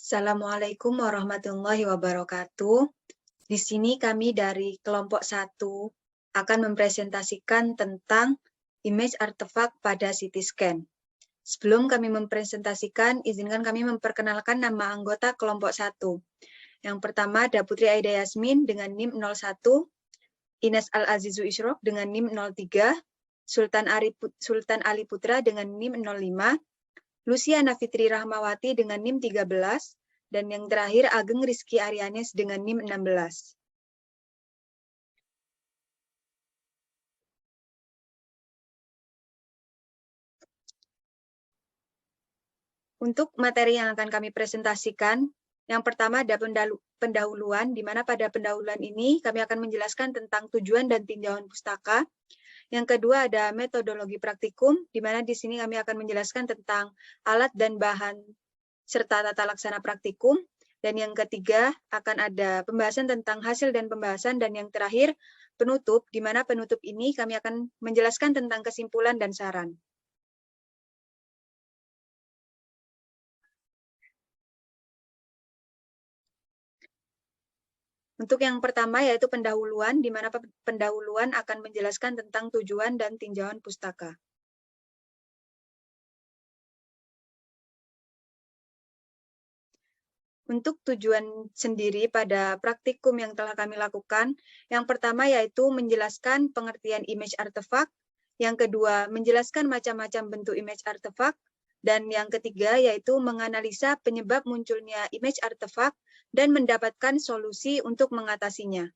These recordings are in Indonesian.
Assalamualaikum warahmatullahi wabarakatuh. Di sini kami dari kelompok 1 akan mempresentasikan tentang image artefak pada CT scan. Sebelum kami mempresentasikan, izinkan kami memperkenalkan nama anggota kelompok 1. Yang pertama ada Putri Aida Yasmin dengan NIM 01, Ines Al-Azizu Isyrok dengan NIM 03, Sultan Ali Putra dengan NIM 05, Luciana Fitri Rahmawati dengan NIM 13, dan yang terakhir Ageng Rizky Arianes dengan NIM 16. Untuk materi yang akan kami presentasikan, yang pertama ada pendahuluan, di mana pada pendahuluan ini kami akan menjelaskan tentang tujuan dan tinjauan pustaka. Yang kedua ada metodologi praktikum, di mana di sini kami akan menjelaskan tentang alat dan bahan serta tata laksana praktikum. Dan yang ketiga akan ada pembahasan tentang hasil dan pembahasan. Dan yang terakhir penutup, di mana penutup ini kami akan menjelaskan tentang kesimpulan dan saran. Untuk yang pertama yaitu pendahuluan, di mana pendahuluan akan menjelaskan tentang tujuan dan tinjauan pustaka. Untuk tujuan sendiri pada praktikum yang telah kami lakukan, yang pertama yaitu menjelaskan pengertian image artefak, yang kedua menjelaskan macam-macam bentuk image artefak, dan yang ketiga yaitu menganalisa penyebab munculnya image artefak dan mendapatkan solusi untuk mengatasinya.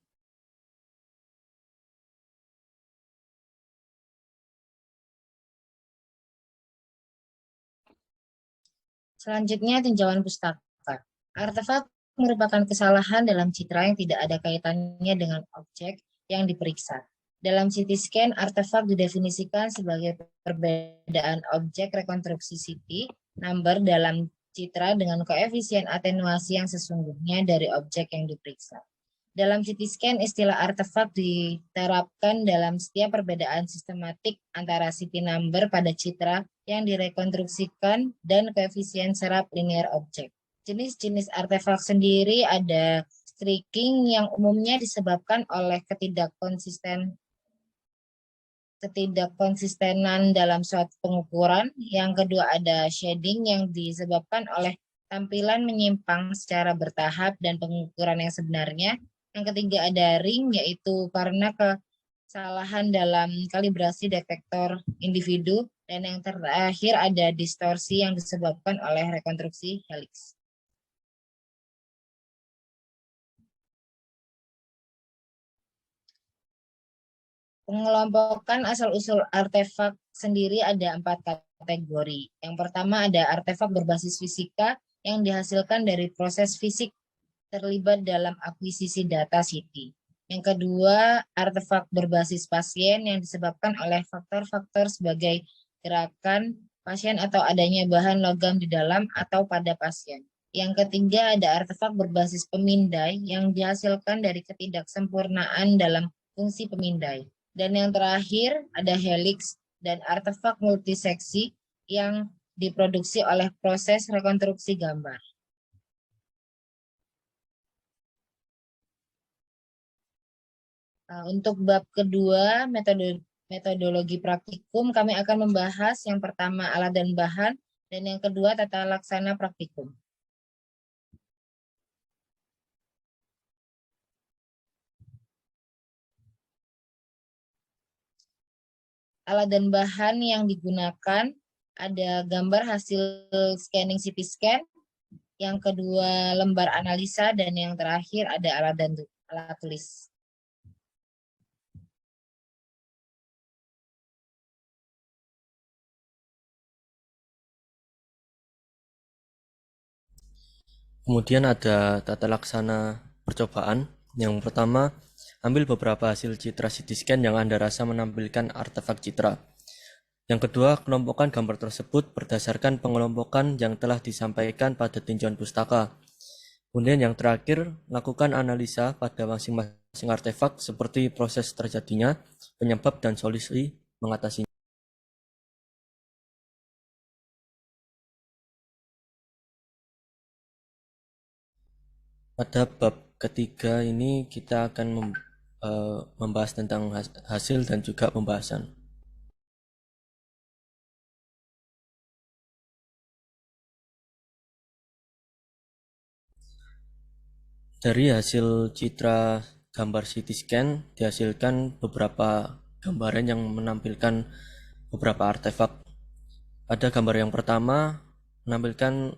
Selanjutnya, tinjauan pustaka. Artefak merupakan kesalahan dalam citra yang tidak ada kaitannya dengan objek yang diperiksa. Dalam CT scan, artefak didefinisikan sebagai perbedaan objek rekonstruksi CT number dalam citra dengan koefisien atenuasi yang sesungguhnya dari objek yang diperiksa. Dalam CT scan, istilah artefak diterapkan dalam setiap perbedaan sistematik antara CT number pada citra yang direkonstruksikan dan koefisien serap linear objek. Jenis-jenis artefak sendiri ada streaking yang umumnya disebabkan oleh ketidakkonsistenan dalam suatu pengukuran. Yang kedua ada shading yang disebabkan oleh tampilan menyimpang secara bertahap dan pengukuran yang sebenarnya. Yang ketiga ada ring, yaitu karena kesalahan dalam kalibrasi detektor individu. Dan yang terakhir ada distorsi yang disebabkan oleh rekonstruksi helix. Pengelompokan asal-usul artefak sendiri ada 4 kategori. Yang pertama ada artefak berbasis fisika yang dihasilkan dari proses fisik terlibat dalam akuisisi data CT. Yang kedua, artefak berbasis pasien yang disebabkan oleh faktor-faktor sebagai gerakan pasien atau adanya bahan logam di dalam atau pada pasien. Yang ketiga, ada artefak berbasis pemindai yang dihasilkan dari ketidaksempurnaan dalam fungsi pemindai. Dan yang terakhir, ada helix dan artefak multiseksi yang diproduksi oleh proses rekonstruksi gambar. Untuk bab kedua, metodologi praktikum, kami akan membahas yang pertama alat dan bahan, dan yang kedua tata laksana praktikum. Alat dan bahan yang digunakan ada gambar hasil scanning CT scan, yang kedua lembar analisa, dan yang terakhir ada alat tulis. Kemudian ada tata laksana percobaan. Yang pertama, ambil beberapa hasil citra CT scan yang Anda rasa menampilkan artefak citra. Yang kedua, kelompokkan gambar tersebut berdasarkan pengelompokan yang telah disampaikan pada tinjauan pustaka. Kemudian yang terakhir, lakukan analisa pada masing-masing artefak seperti proses terjadinya, penyebab, dan solusi mengatasinya. Pada bab ketiga ini kita akan membahas tentang hasil dan juga pembahasan. Dari hasil citra gambar CT scan dihasilkan beberapa gambaran yang menampilkan beberapa artefak. Pada gambar yang pertama menampilkan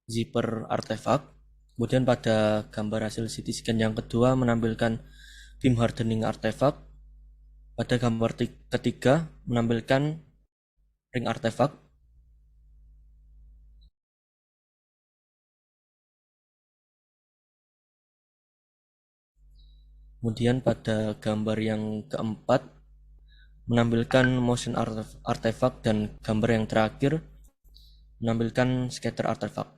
zipper artefak. Kemudian pada gambar hasil CT scan yang kedua menampilkan beam hardening artefak. Pada gambar ketiga menampilkan ring artefak. Kemudian pada gambar yang keempat menampilkan motion artefak, dan gambar yang terakhir menampilkan scatter artefak.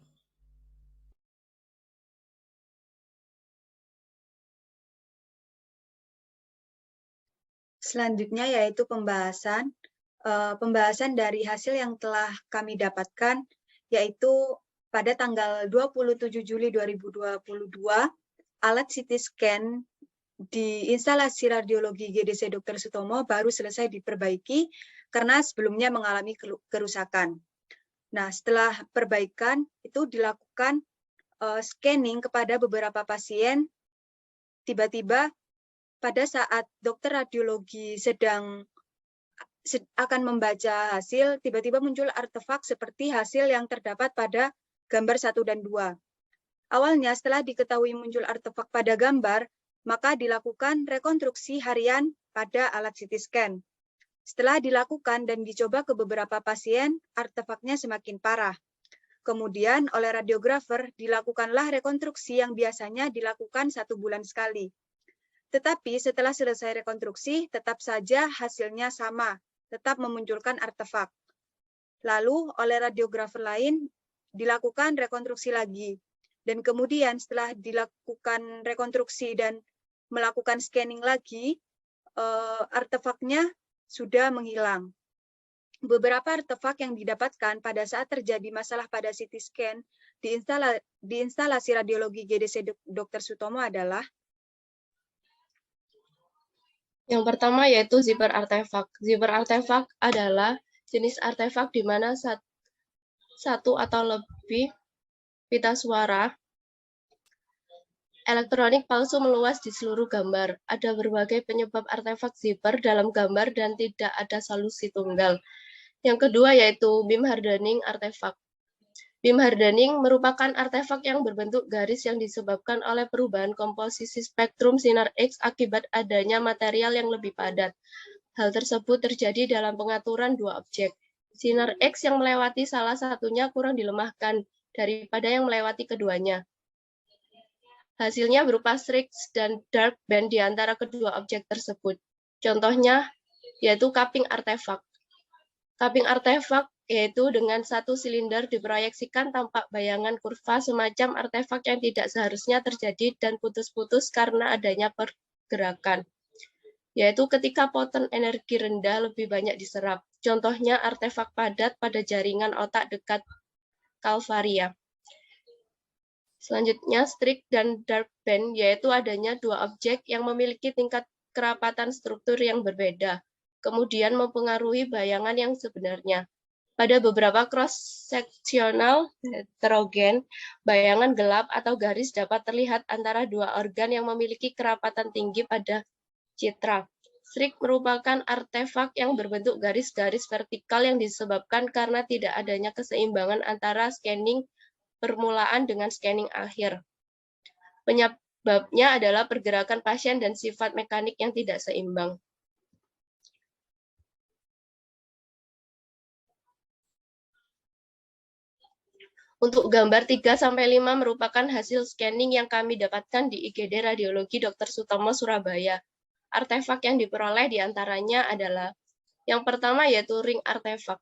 Selanjutnya yaitu pembahasan dari hasil yang telah kami dapatkan, yaitu pada tanggal 27 Juli 2022, alat CT scan di instalasi radiologi GDC Dr. Sutomo baru selesai diperbaiki karena sebelumnya mengalami kerusakan. Nah, setelah perbaikan itu dilakukan scanning kepada beberapa pasien, tiba-tiba pada saat dokter radiologi akan membaca hasil, tiba-tiba muncul artefak seperti hasil yang terdapat pada gambar 1 dan 2. Awalnya setelah diketahui muncul artefak pada gambar, maka dilakukan rekonstruksi harian pada alat CT scan. Setelah dilakukan dan dicoba ke beberapa pasien, artefaknya semakin parah. Kemudian oleh radiografer dilakukanlah rekonstruksi yang biasanya dilakukan 1 bulan sekali. Tetapi setelah selesai rekonstruksi, tetap saja hasilnya sama, tetap memunculkan artefak. Lalu oleh radiografer lain dilakukan rekonstruksi lagi. Dan kemudian setelah dilakukan rekonstruksi dan melakukan scanning lagi, artefaknya sudah menghilang. Beberapa artefak yang didapatkan pada saat terjadi masalah pada CT scan di instalasi radiologi GDC Dr. Sutomo adalah yang pertama yaitu zipper artefak. Zipper artefak adalah jenis artefak di mana satu atau lebih pita suara elektronik palsu meluas di seluruh gambar. Ada berbagai penyebab artefak zipper dalam gambar dan tidak ada solusi tunggal. Yang kedua yaitu beam hardening artefak. Beam hardening merupakan artefak yang berbentuk garis yang disebabkan oleh perubahan komposisi spektrum sinar X akibat adanya material yang lebih padat. Hal tersebut terjadi dalam pengaturan dua objek. Sinar X yang melewati salah satunya kurang dilemahkan daripada yang melewati keduanya. Hasilnya berupa streaks dan dark band di antara kedua objek tersebut. Contohnya yaitu cupping artefak. Cupping artefak yaitu dengan satu silinder diproyeksikan tampak bayangan kurva semacam artefak yang tidak seharusnya terjadi dan putus-putus karena adanya pergerakan. Yaitu ketika poten energi rendah lebih banyak diserap. Contohnya artefak padat pada jaringan otak dekat kalvaria. Selanjutnya, streak dan dark band yaitu adanya dua objek yang memiliki tingkat kerapatan struktur yang berbeda, kemudian mempengaruhi bayangan yang sebenarnya. Pada beberapa cross-sectional heterogen, bayangan gelap atau garis dapat terlihat antara dua organ yang memiliki kerapatan tinggi pada citra. Streak merupakan artefak yang berbentuk garis-garis vertikal yang disebabkan karena tidak adanya keseimbangan antara scanning permulaan dengan scanning akhir. Penyebabnya adalah pergerakan pasien dan sifat mekanik yang tidak seimbang. Untuk gambar 3-5 merupakan hasil scanning yang kami dapatkan di IGD Radiologi Dr. Sutomo, Surabaya. Artefak yang diperoleh diantaranya adalah yang pertama yaitu ring artefak.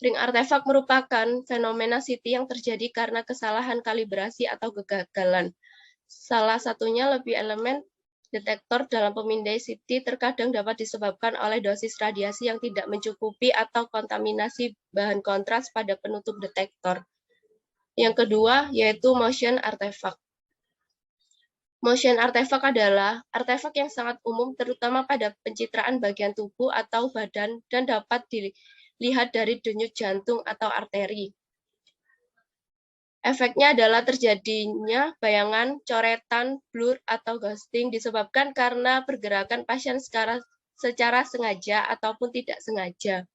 Ring artefak merupakan fenomena CT yang terjadi karena kesalahan kalibrasi atau kegagalan. Salah satunya lebih elemen detektor dalam pemindai CT terkadang dapat disebabkan oleh dosis radiasi yang tidak mencukupi atau kontaminasi bahan kontras pada penutup detektor. Yang kedua yaitu motion artefak. Motion artefak adalah artefak yang sangat umum terutama pada pencitraan bagian tubuh atau badan dan dapat dilihat dari denyut jantung atau arteri. Efeknya adalah terjadinya bayangan, coretan, blur, atau ghosting disebabkan karena pergerakan pasien secara sengaja ataupun tidak sengaja.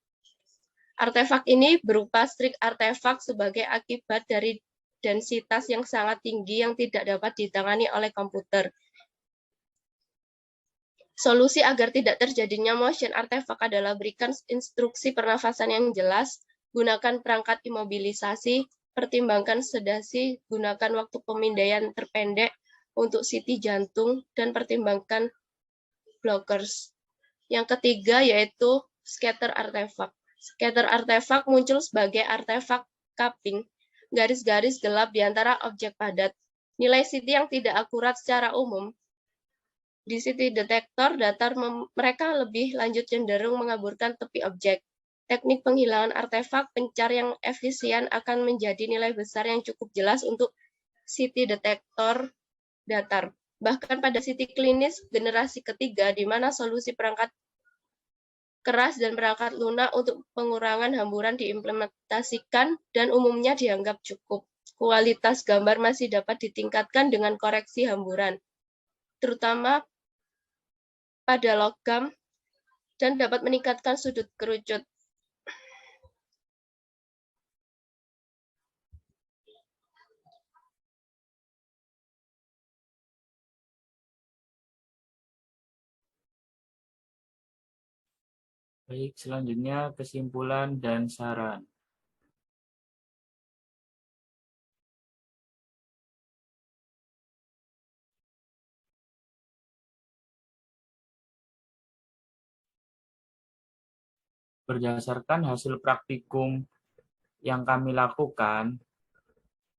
Artefak ini berupa string artefak sebagai akibat dari densitas yang sangat tinggi yang tidak dapat ditangani oleh komputer. Solusi agar tidak terjadinya motion artefak adalah berikan instruksi pernafasan yang jelas, gunakan perangkat imobilisasi, pertimbangkan sedasi, gunakan waktu pemindaian terpendek untuk CT jantung, dan pertimbangkan blockers. Yang ketiga yaitu scatter artefak. Scatter artefak muncul sebagai artefak cupping, garis-garis gelap di antara objek padat. Nilai CT yang tidak akurat secara umum. Di CT detektor datar mereka lebih lanjut cenderung mengaburkan tepi objek. Teknik penghilangan artefak pencar yang efisien akan menjadi nilai besar yang cukup jelas untuk CT detektor datar. Bahkan pada CT klinis generasi ketiga, di mana solusi perangkat keras dan perangkat lunak untuk pengurangan hamburan diimplementasikan dan umumnya dianggap cukup. Kualitas gambar masih dapat ditingkatkan dengan koreksi hamburan, terutama pada logam, dan dapat meningkatkan sudut kerucut. Baik, selanjutnya kesimpulan dan saran. Berdasarkan hasil praktikum yang kami lakukan,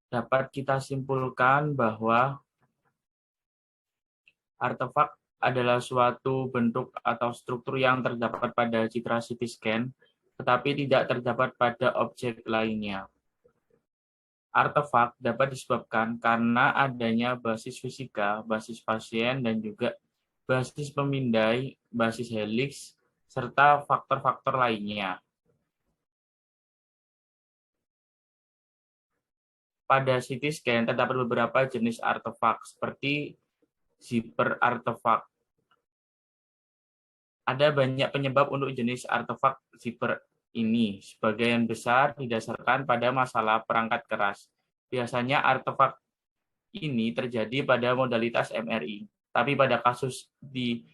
dapat kita simpulkan bahwa artefak adalah suatu bentuk atau struktur yang terdapat pada citra CT scan, tetapi tidak terdapat pada objek lainnya. Artefak dapat disebabkan karena adanya basis fisika, basis pasien, dan juga basis pemindai, basis helix, serta faktor-faktor lainnya. Pada CT scan terdapat beberapa jenis artefak seperti zipper artefak. Ada banyak penyebab untuk jenis artefak zipper ini. Sebagian besar didasarkan pada masalah perangkat keras. Biasanya artefak ini terjadi pada modalitas MRI. Tapi pada kasus di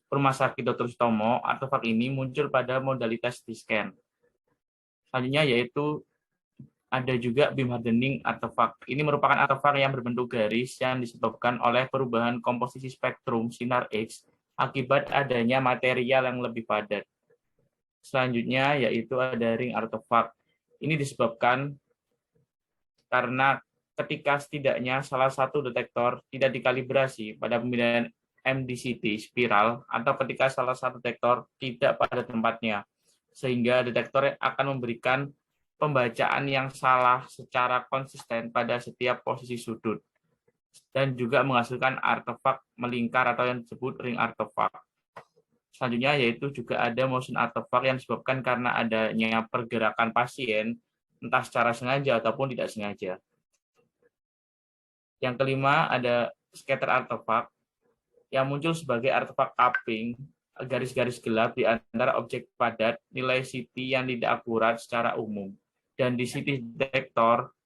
Rumah Sakit Dr. Sutomo, artefak ini muncul pada modalitas CT scan. Selanjutnya yaitu ada juga beam hardening artefak. Ini merupakan artefak yang berbentuk garis yang disebabkan oleh perubahan komposisi spektrum sinar X akibat adanya material yang lebih padat. Selanjutnya yaitu ada ring artefak. Ini disebabkan karena ketika setidaknya salah satu detektor tidak dikalibrasi pada pemindaian MDCT spiral atau ketika salah satu detektor tidak pada tempatnya, sehingga detektor akan memberikan pembacaan yang salah secara konsisten pada setiap posisi sudut dan juga menghasilkan artefak melingkar atau yang disebut ring artefak. Selanjutnya yaitu juga ada motion artefak yang disebabkan karena adanya pergerakan pasien entah secara sengaja ataupun tidak sengaja. Yang kelima ada scatter artefak yang muncul sebagai artefak cupping, garis-garis gelap di antara objek padat, nilai CT yang tidak akurat secara umum. Dan di CT detektor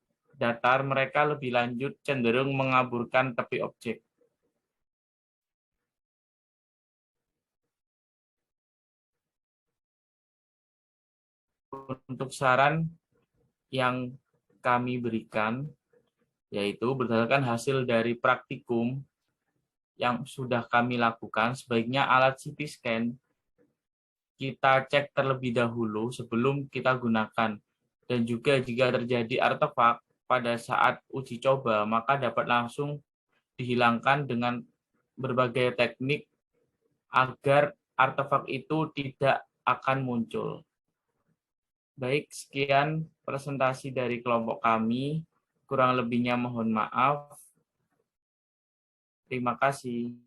datar mereka lebih lanjut cenderung mengaburkan tepi objek. Untuk saran yang kami berikan, yaitu berdasarkan hasil dari praktikum yang sudah kami lakukan, sebaiknya alat CT scan kita cek terlebih dahulu sebelum kita gunakan. Dan juga jika terjadi artefak pada saat uji coba, maka dapat langsung dihilangkan dengan berbagai teknik agar artefak itu tidak akan muncul. Baik, sekian presentasi dari kelompok kami. Kurang lebihnya mohon maaf. Terima kasih.